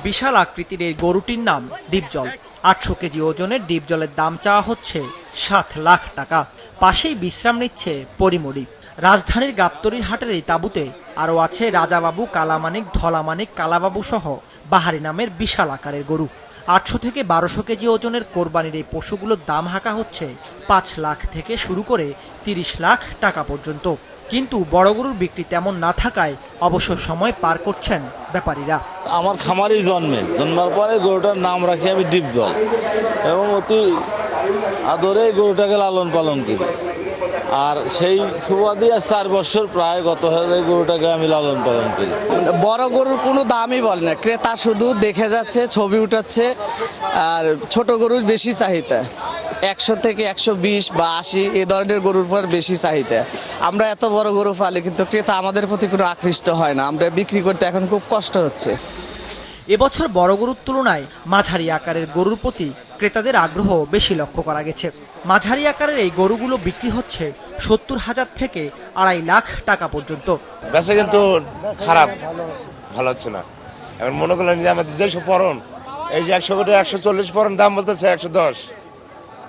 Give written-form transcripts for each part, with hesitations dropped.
বিশাল আকৃতির এই গরুটির নাম ডিপজল। ৮০০ কেজি ওজনের ডিপজলের দাম চাওয়া হচ্ছে ৭ লাখ টাকা। পাশেই বিশ্রাম নিচ্ছে পরিমরি। রাজধানীর গাবতলীর হাটের এই তাঁবুতে আরও আছে রাজাবাবু, কালামানিক, ধলামানিক, কালাবাবু সহ বাহারি নামের বিশাল আকারের গরু। ৮০০ থেকে ১২০০ কেজি ওজনের কোরবানির এই পশুগুলোর দাম হাঁকা হচ্ছে ৫ লাখ থেকে শুরু করে ৩০ লাখ টাকা পর্যন্ত। কিন্তু বড় গরুর বিক্রি তেমন না থাকায় অবসর সময় পার করছেন ব্যাপারীরা। আমার খামারই জন্মার পরে গরুটার নাম রাখি আমি ডিপজল এবং অতি আদরে গরুটাকে লালন পালন করি। আর সেই সুবাদে ৪ বছর প্রায় গত হয়ে যায় গরুটাকে আমি লালন পালন করি। বড় গরুর কোনো দামই বলে না, ক্রেতা শুধু দেখে যাচ্ছে, ছবি উঠাচ্ছে। আর ছোট গরুর বেশি চাহিদা, ১০০ থেকে ১২০ বা ৮০ এই ধরনের গরুর পর বেশি চাহিদা। আমরা এত বড় গরু পালি কিন্তু ক্রেতা আমাদের প্রতি কোনো আকৃষ্ট হয় না, আমরা বিক্রি করতে এখন খুব কষ্ট হচ্ছে। এবছর বড় গরুর তুলনায় মাঝারি আকারের গরুর প্রতি ক্রেতাদের আগ্রহ বেশি লক্ষ্য করা গেছে। মাঝারি আকারের এই গরুগুলো বিক্রি হচ্ছে ৭০,০০০ থেকে ২.৫ লাখ টাকা পর্যন্ত। বেচা কিন্তু খারাপ, ভালো হচ্ছে না। এখন মনে করলেন যে আমাদের দেশে ফরন এই যে ১০০ কোটি ১৪০ ফরন দাম বলতেছে ১১০,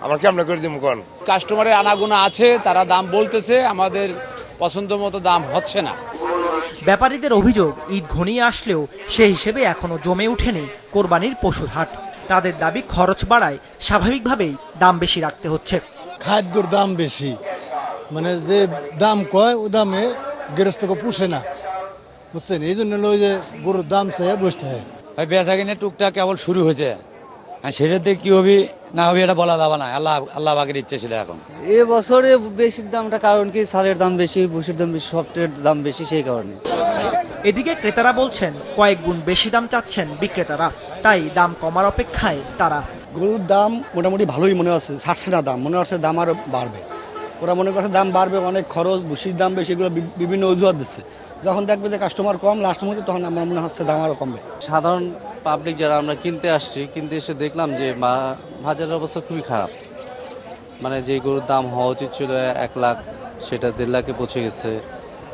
আমরা কেমন করে দিব কোন? কাস্টমারের আনাগোনা আছে, তারা দাম বলতেছে, আমাদের পছন্দ মতো দাম হচ্ছে না। ব্যাপারীদের অভিযোগ, ঈদ ঘনিয়ে আসলেও সে হিসেবে এখনো জমে ওঠেনি কোরবানির পশুর হাট। তাদের দাবি খরচ বাড়ায় স্বাভাবিকভাবেই দাম বেশি রাখতে হচ্ছে। খাদ্যর দাম বেশি, মানে যে দাম কয় ও দামে গৃহস্থকে পুষে না, বুঝছেন? এই জন্য ওই যে গরুর দাম চেয়ে বসতে হয়। বেচা কিনে টুকটাক কেবল শুরু হয়েছে, শেষের দিকে কি হবে না হবে এটা বলা যাবে না। আল্লাহ বাগের ইচ্ছে ছিল। এখন এবছরে বেশির দামটা কারণ কি, সালের দাম বেশি, ভুসির দাম বেশি, সফটের দাম বেশি, সেই কারণে। এদিকে ক্রেতারা বলছেন কয়েক গুণ বেশি দাম চাচ্ছেন বিক্রেতারা, তাই দাম কমার অপেক্ষায় তারা। গরুর দাম মোটামুটি ভালোই মনে হচ্ছে, ছাড়ছে না দাম, মনে হচ্ছে দাম আরও বাড়বে। ওরা মনে করছে দাম বাড়বে, অনেক খরচ, ভুসির দাম বেশি, এগুলো বিভিন্ন অজুহাত দিচ্ছে। যখন দেখবে যে কাস্টমার কম লাস্ট মুহূর্তে, তখন আমার মনে হচ্ছে দাম আরও কমবে। সাধারণ পাবলিক যারা আমরা কিনতে আসছি, কিনতে এসে দেখলাম যে বাজারের অবস্থা খুবই খারাপ। মানে যে গরুর দাম হওয়া উচিত ছিল ১ লাখ, সেটা ১.৫ লাখে পৌঁছে গেছে,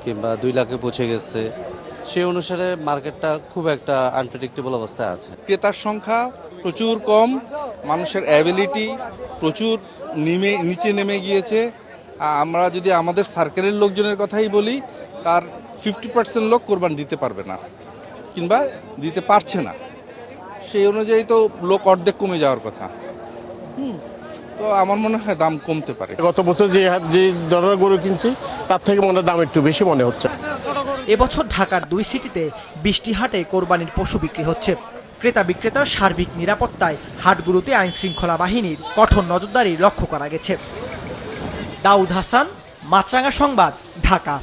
কিংবা ২ লাখে পৌঁছে গেছে। সেই অনুসারে মার্কেটটা খুব একটা আনপ্রেডিক্টেবল অবস্থায় আছে। ক্রেতার সংখ্যা প্রচুর কম, মানুষের অ্যাবিলিটি প্রচুর নিচে নেমে গিয়েছে। আমরা যদি আমাদের সার্কেলের লোকজনের কথাই বলি, তার 50% লোক কোরবান দিতে পারবে না কিংবা দিতে পারছে না। সেই অনুযায়ী তো লোক অর্ধেক কমে যাওয়ার কথা। তো আমার মনে হয় দাম কমতে পারে। গত বছর যে ধরনের গরু কিনছি তার থেকে মনে দাম একটু বেশি মনে হচ্ছে। এবছর ঢাকার ২ সিটিতে ২০টি হাটে কোরবানির পশু বিক্রি হচ্ছে। ক্রেতা বিক্রেতার সার্বিক নিরাপত্তায় হাটগুলোতে আইন শৃঙ্খলা বাহিনীর কঠোর নজরদারি লক্ষ্য করা গেছে। দাউদ হাসান, মাছরাঙা সংবাদ, ঢাকা।